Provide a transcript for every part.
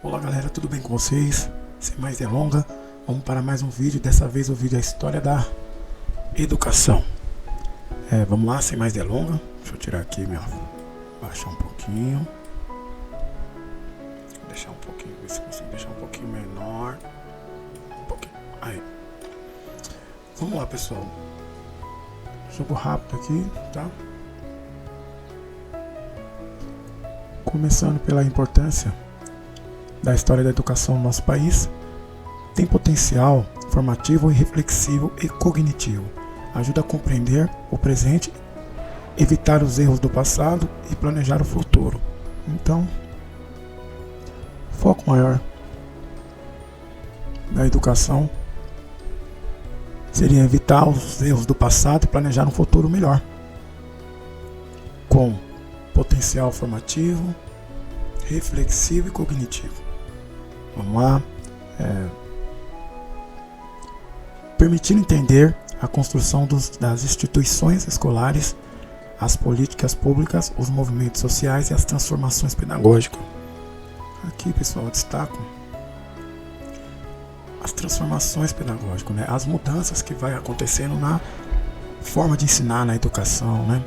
Olá galera, tudo bem com vocês? Sem mais delongas, vamos para mais um vídeo. Dessa vez o vídeo é a história da educação. Vamos lá, sem mais delongas. Deixa eu tirar aqui, baixar um pouquinho. Deixar um pouquinho, ver se consigo deixar um pouquinho menor. Um pouquinho, aí. Vamos lá, pessoal. Jogo rápido aqui, tá? Começando pela importância da história da educação no nosso país, tem potencial formativo e reflexivo e cognitivo. Ajuda a compreender o presente, evitar os erros do passado e planejar o futuro. Então, foco maior da educação seria evitar os erros do passado e planejar um futuro melhor, com potencial formativo, reflexivo e cognitivo. Vamos lá. Permitindo entender a construção das instituições escolares, as políticas públicas, os movimentos sociais e as transformações pedagógicas. Aqui, pessoal, eu destaco as transformações pedagógicas, né? As mudanças que vai acontecendo na forma de ensinar na educação, né?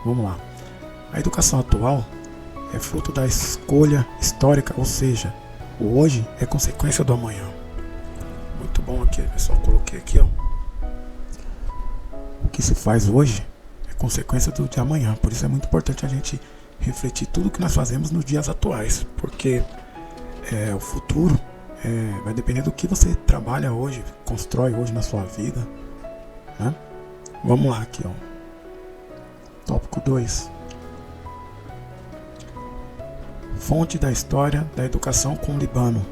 Vamos lá. A educação atual é fruto da escolha histórica, ou seja, o hoje é consequência do amanhã. Muito bom aqui, pessoal. Coloquei aqui, ó. O que se faz hoje é consequência do de amanhã. Por isso é muito importante a gente refletir tudo que nós fazemos nos dias atuais, porque o futuro vai depender do que você trabalha hoje, constrói hoje na sua vida, né? Vamos lá aqui, ó. Tópico 2. Fonte da história da educação com Libano.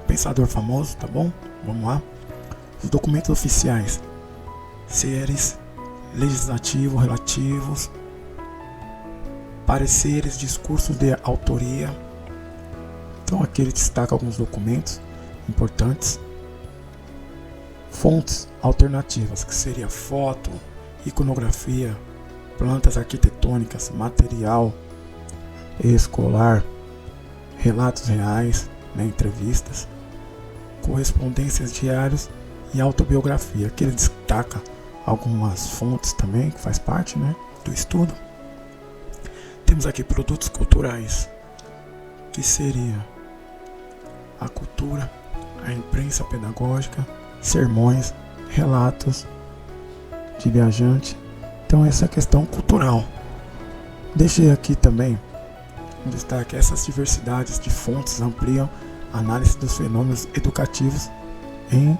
Pensador famoso, tá bom? Vamos lá. Os documentos oficiais. Seres legislativos relativos. Pareceres, discursos de autoria. Então aqui ele destaca alguns documentos importantes. Fontes alternativas, que seria foto, iconografia, plantas arquitetônicas, material escolar, relatos reais, né, entrevistas, correspondências diárias e autobiografia. Aqui ele destaca algumas fontes também, que faz parte, né, do estudo. Temos aqui produtos culturais, que seria a cultura, a imprensa pedagógica, sermões, relatos de viajante. Então essa é a questão cultural. Deixei aqui também um destaque: essas diversidades de fontes ampliam a análise dos fenômenos educativos em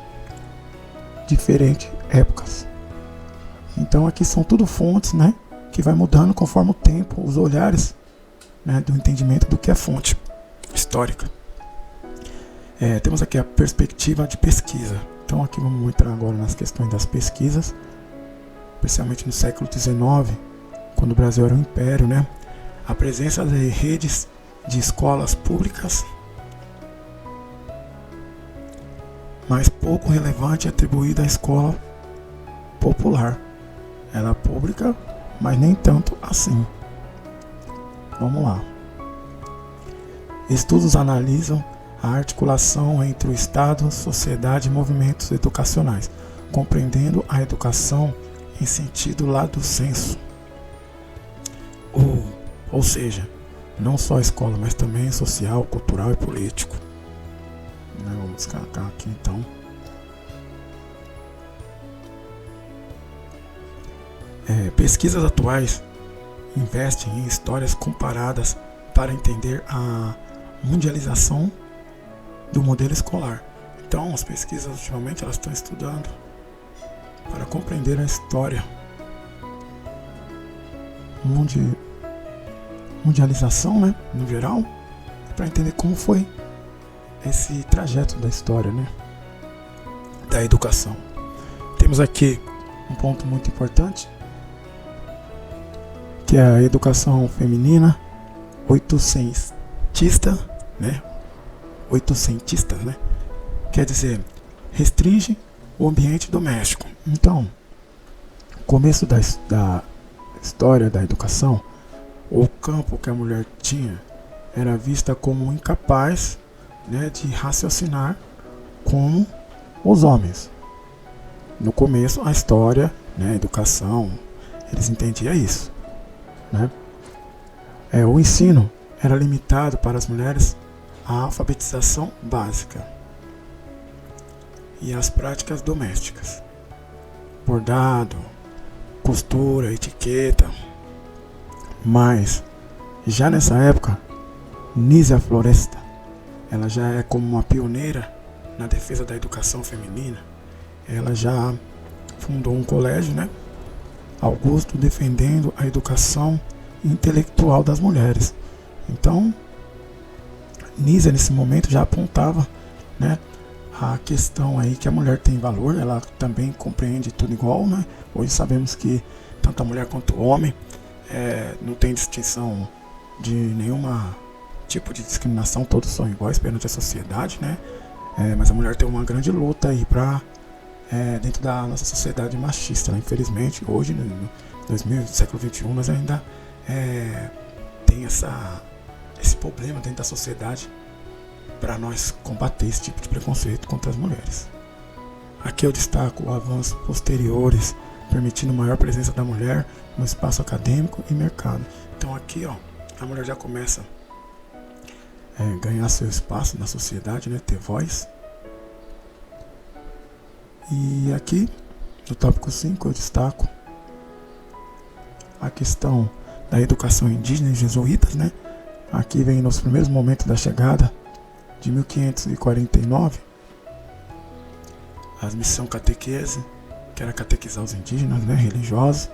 diferentes épocas. Então aqui são tudo fontes, né, que vai mudando conforme o tempo, os olhares, né, do entendimento do que é fonte histórica. Temos aqui a perspectiva de pesquisa. Então aqui vamos entrar agora nas questões das pesquisas, especialmente no século XIX, quando o Brasil era um império, né? A presença de redes de escolas públicas, mas pouco relevante, atribuída à escola popular. Ela é pública, mas nem tanto assim. Vamos lá. Estudos analisam a articulação entre o Estado, sociedade e movimentos educacionais, compreendendo a educação em sentido lato sensu. Ou seja, não só a escola, mas também social, cultural e político. Vamos colocar aqui então. Pesquisas atuais investem em histórias comparadas para entender a mundialização do modelo escolar. Então, as pesquisas ultimamente elas estão estudando para compreender a história mundialização, né, no geral, para entender como foi esse trajeto da história, né, da educação. Temos aqui um ponto muito importante, que é a educação feminina oitocentista, né, quer dizer, restringe o ambiente doméstico. Então, o começo da história da educação, o campo que a mulher tinha era vista como incapaz, né, de raciocinar como os homens. No começo, a história, né, a educação, eles entendiam isso, né? O ensino era limitado para as mulheres à alfabetização básica e às práticas domésticas, bordado, costura, etiqueta. Mas já nessa época, Nízia Floresta, ela já é como uma pioneira na defesa da educação feminina. Ela já fundou um colégio, né, Augusto, defendendo a educação intelectual das mulheres. Então, Nízia nesse momento já apontava, né, a questão aí que a mulher tem valor, ela também compreende tudo igual, né? Hoje sabemos que tanto a mulher quanto o homem não tem distinção de nenhuma tipo de discriminação, todos são iguais perante a sociedade, né? Mas a mulher tem uma grande luta aí dentro da nossa sociedade machista, né? Infelizmente, hoje, no século XXI, nós ainda tem esse problema dentro da sociedade para nós combater esse tipo de preconceito contra as mulheres. Aqui eu destaco avanços posteriores, permitindo maior presença da mulher no espaço acadêmico e mercado. Então aqui, a mulher já começa a ganhar seu espaço na sociedade, né, ter voz. E aqui, no tópico 5, eu destaco a questão da educação indígena e jesuítas, né? Aqui vem nos primeiros momentos da chegada de 1549, a missão catequese, que era catequizar os indígenas, né, religiosos.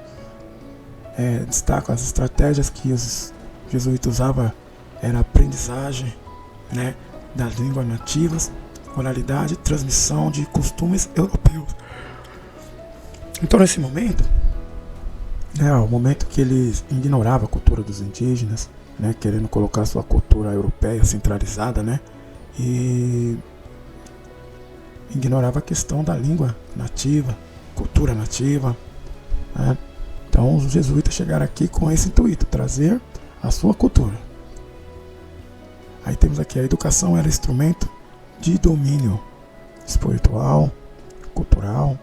Destaco as estratégias que os jesuítas usavam, era a aprendizagem, né, das línguas nativas, oralidade e transmissão de costumes europeus. Então nesse momento, o momento que eles ignoravam a cultura dos indígenas, né, querendo colocar sua cultura europeia centralizada, né, e ignorava a questão da língua nativa, cultura nativa, né? Então os jesuítas chegaram aqui com esse intuito, trazer a sua cultura. Aí temos aqui a educação era instrumento de domínio espiritual, cultural,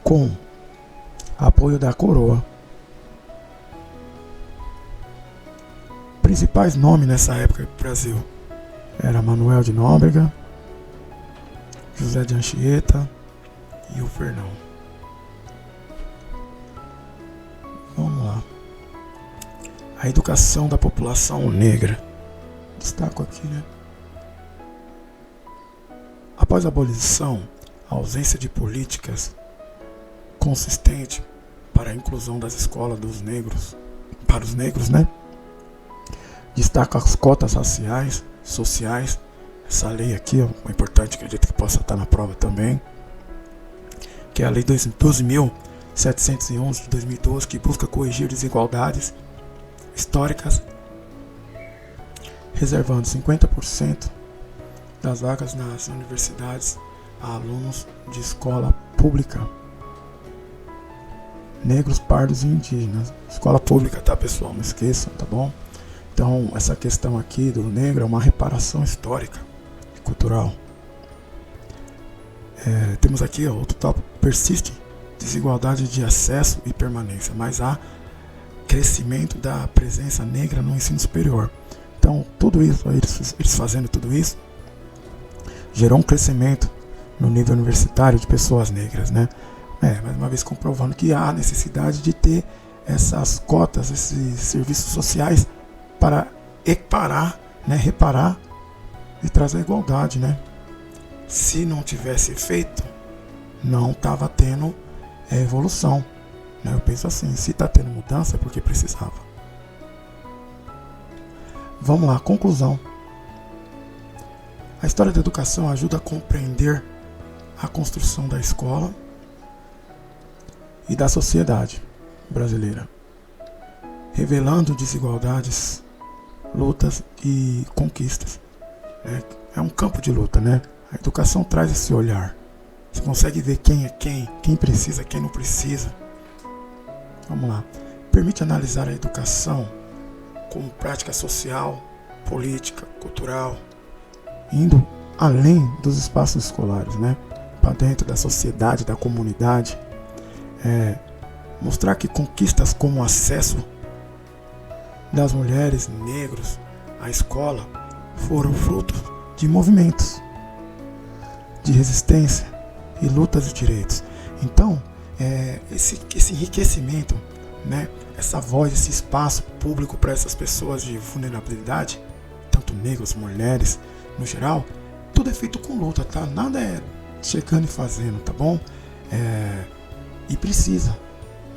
com apoio da coroa. Principais nomes nessa época do Brasil era Manuel de Nóbrega, José de Anchieta e o Fernão. Vamos lá. A educação da população negra. Destaco aqui, né? Após a abolição, a ausência de políticas consistente para a inclusão das escolas dos negros, para os negros, né? Destaca as cotas raciais, sociais. Essa lei aqui é importante, acredito que possa estar na prova também, que é a lei 12.711 de 2012, que busca corrigir desigualdades históricas, reservando 50% das vagas nas universidades a alunos de escola pública, negros, pardos e indígenas. Escola pública, tá, pessoal? Não esqueçam, tá bom? Então, essa questão aqui do negro é uma reparação histórica e cultural. Temos aqui outro tópico: persiste desigualdade de acesso e permanência, mas há crescimento da presença negra no ensino superior. Então, tudo isso, eles fazendo tudo isso, gerou um crescimento no nível universitário de pessoas negras, né? Mais uma vez comprovando que há necessidade de ter essas cotas, esses serviços sociais para equiparar, né, reparar e trazer igualdade, né? Se não tivesse feito, não estava tendo evolução, né? Eu penso assim, se está tendo mudança é porque precisava. Vamos lá, conclusão. A história da educação ajuda a compreender a construção da escola e da sociedade brasileira, revelando desigualdades, lutas e conquistas. É um campo de luta, né? A educação traz esse olhar. Você consegue ver quem é quem precisa, quem não precisa. Vamos lá. Permite analisar a educação como prática social, política, cultural, indo além dos espaços escolares, né? Para dentro da sociedade, da comunidade. Mostrar que conquistas como o acesso das mulheres negros à escola foram fruto de movimentos de resistência e lutas de direitos. Então, esse enriquecimento, né, essa voz, esse espaço público para essas pessoas de vulnerabilidade, tanto negros, mulheres, no geral, tudo é feito com luta, tá? Nada é chegando e fazendo, tá bom? E precisa.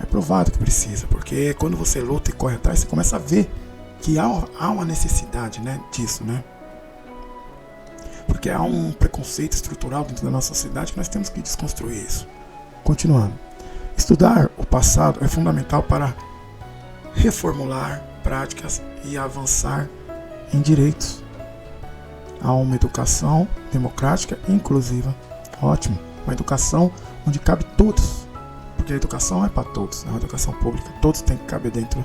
É provado que precisa, porque quando você luta e corre atrás, você começa a ver que há uma necessidade, né, disso, né? Porque há um preconceito estrutural dentro da nossa sociedade que nós temos que desconstruir isso. Continuando. Estudar o passado é fundamental para reformular práticas e avançar em direitos. Há uma educação democrática e inclusiva. Ótimo. Uma educação onde cabe todos. Porque a educação é para todos. É uma educação pública. Todos têm que caber dentro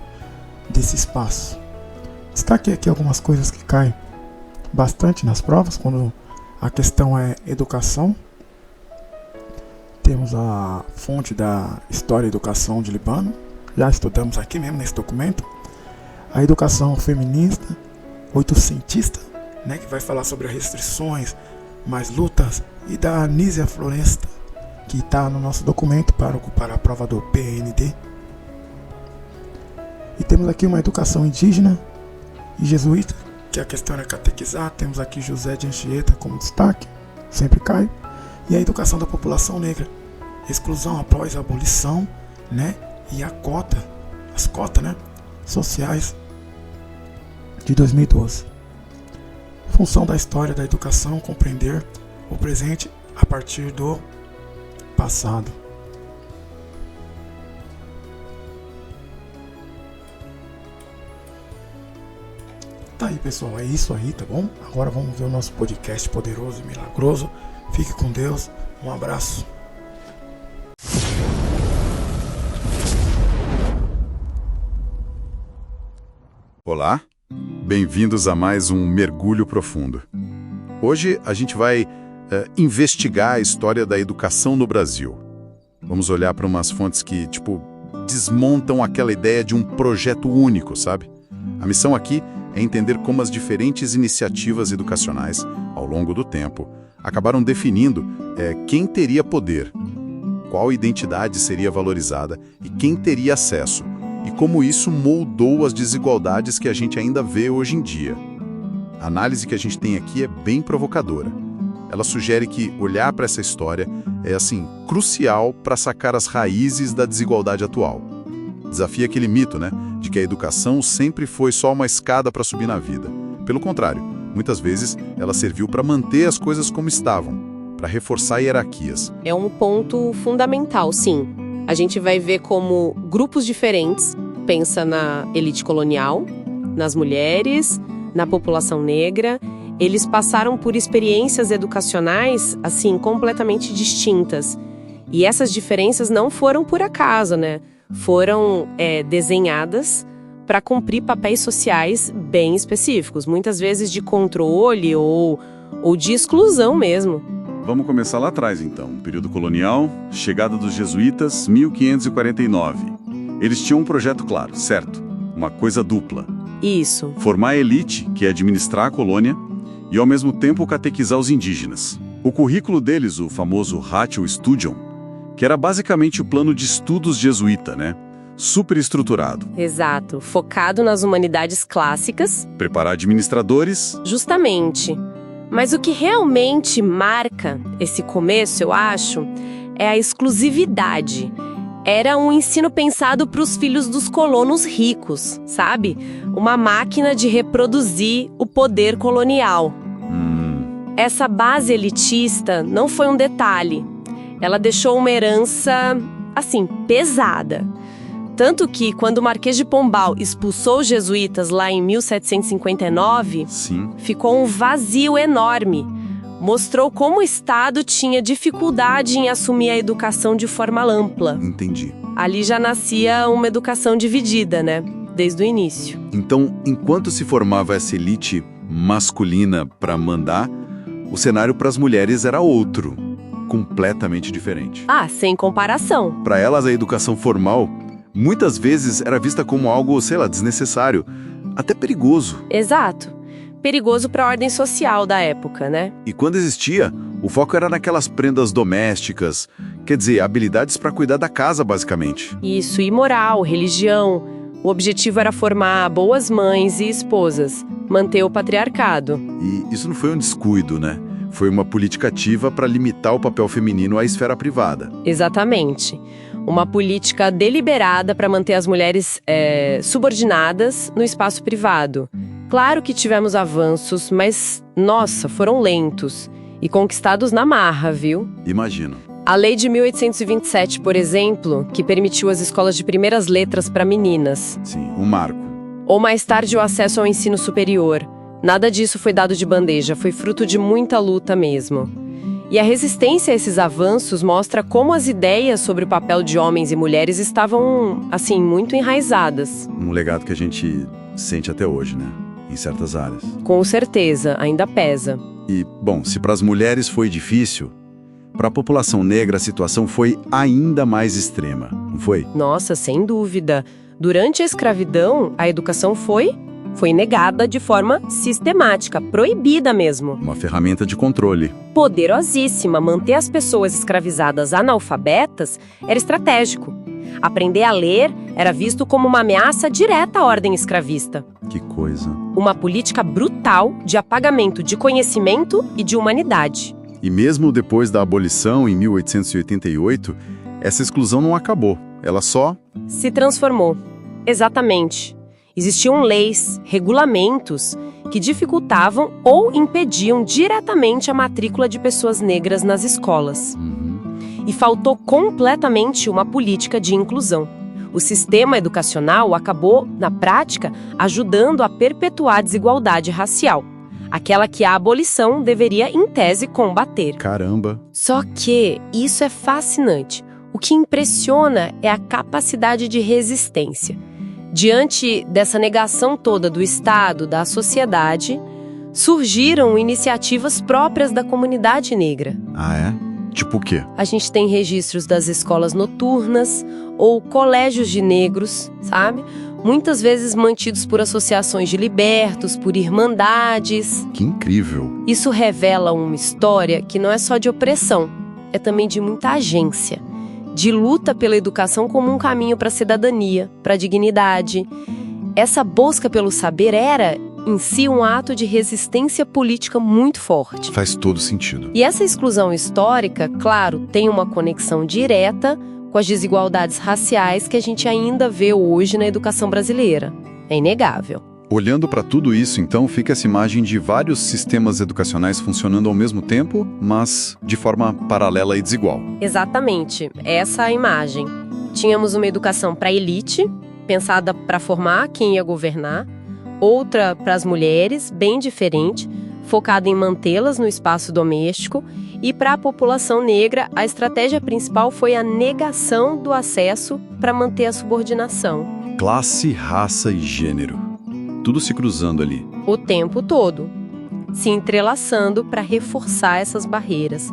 desse espaço. Destaque aqui algumas coisas que caem bastante nas provas, quando a questão é educação. Temos a fonte da História e Educação de Libano, já estudamos aqui mesmo nesse documento. A educação feminista, oitocentista, né, que vai falar sobre as restrições, mais lutas, e da Anísia Floresta, que está no nosso documento para ocupar a prova do PND. E temos aqui uma educação indígena e jesuíta, que a questão é catequizar. Temos aqui José de Anchieta como destaque, sempre cai. E a educação da população negra, exclusão após a abolição, né? E as cotas, né, sociais de 2012. Função da história da educação, compreender o presente a partir do passado. Tá aí, pessoal, é isso aí, tá bom? Agora vamos ver o nosso podcast poderoso e milagroso. Fique com Deus, um abraço. Olá, bem-vindos a mais um Mergulho Profundo. Hoje a gente vai investigar a história da educação no Brasil. Vamos olhar para umas fontes que, desmontam aquela ideia de um projeto único, sabe? A missão aqui é entender como as diferentes iniciativas educacionais, ao longo do tempo, acabaram definindo quem teria poder, qual identidade seria valorizada e quem teria acesso, e como isso moldou as desigualdades que a gente ainda vê hoje em dia. A análise que a gente tem aqui é bem provocadora. Ela sugere que olhar para essa história é, crucial para sacar as raízes da desigualdade atual. Desafia aquele mito, né, de que a educação sempre foi só uma escada para subir na vida. Pelo contrário, muitas vezes ela serviu para manter as coisas como estavam, para reforçar hierarquias. É um ponto fundamental, sim. A gente vai ver como grupos diferentes, pensa na elite colonial, nas mulheres, na população negra, eles passaram por experiências educacionais, completamente distintas. E essas diferenças não foram por acaso, né? Foram desenhadas para cumprir papéis sociais bem específicos, muitas vezes de controle ou de exclusão mesmo. Vamos começar lá atrás, então. Período colonial, chegada dos jesuítas, 1549. Eles tinham um projeto claro, certo? Uma coisa dupla. Isso. Formar a elite, que é administrar a colônia, e ao mesmo tempo catequizar os indígenas. O currículo deles, o famoso Ratio Studium, que era basicamente o plano de estudos jesuíta, né? Super estruturado. Exato. Focado nas humanidades clássicas. Preparar administradores. Justamente. Mas o que realmente marca esse começo, eu acho, é a exclusividade. Era um ensino pensado para os filhos dos colonos ricos, sabe? Uma máquina de reproduzir o poder colonial. Essa base elitista não foi um detalhe. Ela deixou uma herança, pesada. Tanto que, quando o Marquês de Pombal expulsou os jesuítas lá em 1759, Sim. Ficou um vazio enorme. Mostrou como o Estado tinha dificuldade em assumir a educação de forma ampla. Entendi. Ali já nascia uma educação dividida, né? desde o início. Então, enquanto se formava essa elite masculina para mandar, o cenário para as mulheres era outro, completamente diferente. Ah, sem comparação. Para elas, a educação formal muitas vezes era vista como algo, desnecessário, até perigoso. Exato. Perigoso para a ordem social da época, né? E quando existia, o foco era naquelas prendas domésticas, quer dizer, habilidades para cuidar da casa, basicamente. Isso, e moral, religião. O objetivo era formar boas mães e esposas, manter o patriarcado. E isso não foi um descuido, né? Foi uma política ativa para limitar o papel feminino à esfera privada. Exatamente. Uma política deliberada para manter as mulheres subordinadas no espaço privado. Claro que tivemos avanços, mas, nossa, foram lentos e conquistados na marra, viu? Imagino. A lei de 1827, por exemplo, que permitiu as escolas de primeiras letras para meninas. Sim, um marco. Ou mais tarde o acesso ao ensino superior. Nada disso foi dado de bandeja, foi fruto de muita luta mesmo. E a resistência a esses avanços mostra como as ideias sobre o papel de homens e mulheres estavam, assim, muito enraizadas. Um legado que a gente sente até hoje, né? Em certas áreas. Com certeza, ainda pesa. E, bom, se para as mulheres foi difícil, para a população negra a situação foi ainda mais extrema, não foi? Nossa, sem dúvida. Durante a escravidão, a educação foi negada de forma sistemática, proibida mesmo. Uma ferramenta de controle. Poderosíssima, manter as pessoas escravizadas analfabetas era estratégico. Aprender a ler era visto como uma ameaça direta à ordem escravista. Que coisa. Uma política brutal de apagamento de conhecimento e de humanidade. E mesmo depois da abolição, em 1888, essa exclusão não acabou. Ela só se transformou. Exatamente. Existiam leis, regulamentos que dificultavam ou impediam diretamente a matrícula de pessoas negras nas escolas. E faltou completamente uma política de inclusão. O sistema educacional acabou, na prática, ajudando a perpetuar a desigualdade racial. Aquela que a abolição deveria, em tese, combater. Caramba! Só que isso é fascinante. O que impressiona é a capacidade de resistência. Diante dessa negação toda do Estado, da sociedade, surgiram iniciativas próprias da comunidade negra. Ah, é? Tipo o quê? A gente tem registros das escolas noturnas ou colégios de negros, sabe? Muitas vezes mantidos por associações de libertos, por irmandades. Que incrível! Isso revela uma história que não é só de opressão, é também de muita agência, de luta pela educação como um caminho para a cidadania, para a dignidade. Essa busca pelo saber era, em si, um ato de resistência política muito forte. Faz todo sentido. E essa exclusão histórica, claro, tem uma conexão direta com as desigualdades raciais que a gente ainda vê hoje na educação brasileira. É inegável. Olhando para tudo isso, então, fica essa imagem de vários sistemas educacionais funcionando ao mesmo tempo, mas de forma paralela e desigual. Exatamente, essa é a imagem. Tínhamos uma educação para a elite, pensada para formar quem ia governar, outra para as mulheres, bem diferente, focada em mantê-las no espaço doméstico, e para a população negra, a estratégia principal foi a negação do acesso para manter a subordinação. Classe, raça e gênero. Tudo se cruzando ali. O tempo todo, se entrelaçando para reforçar essas barreiras.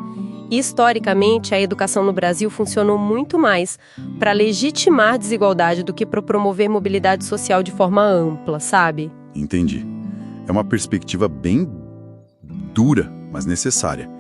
Historicamente, a educação no Brasil funcionou muito mais para legitimar desigualdade do que para promover mobilidade social de forma ampla, sabe? Entendi. É uma perspectiva bem dura, mas necessária.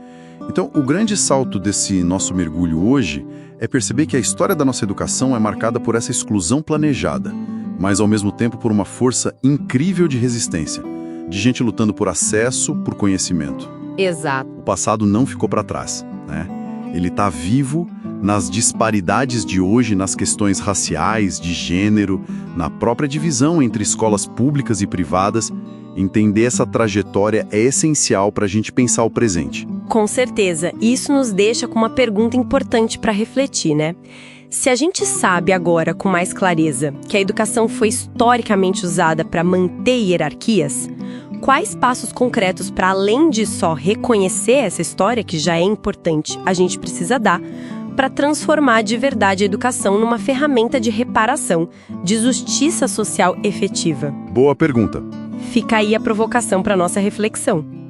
Então, o grande salto desse nosso mergulho hoje é perceber que a história da nossa educação é marcada por essa exclusão planejada, mas ao mesmo tempo por uma força incrível de resistência, de gente lutando por acesso, por conhecimento. Exato. O passado não ficou para trás, né? Ele está vivo nas disparidades de hoje, nas questões raciais, de gênero, na própria divisão entre escolas públicas e privadas. Entender essa trajetória é essencial para a gente pensar o presente. Com certeza. Isso nos deixa com uma pergunta importante para refletir, né? Se a gente sabe agora com mais clareza que a educação foi historicamente usada para manter hierarquias, quais passos concretos para além de só reconhecer essa história, que já é importante, a gente precisa dar para transformar de verdade a educação numa ferramenta de reparação, de justiça social efetiva? Boa pergunta. Fica aí a provocação para nossa reflexão.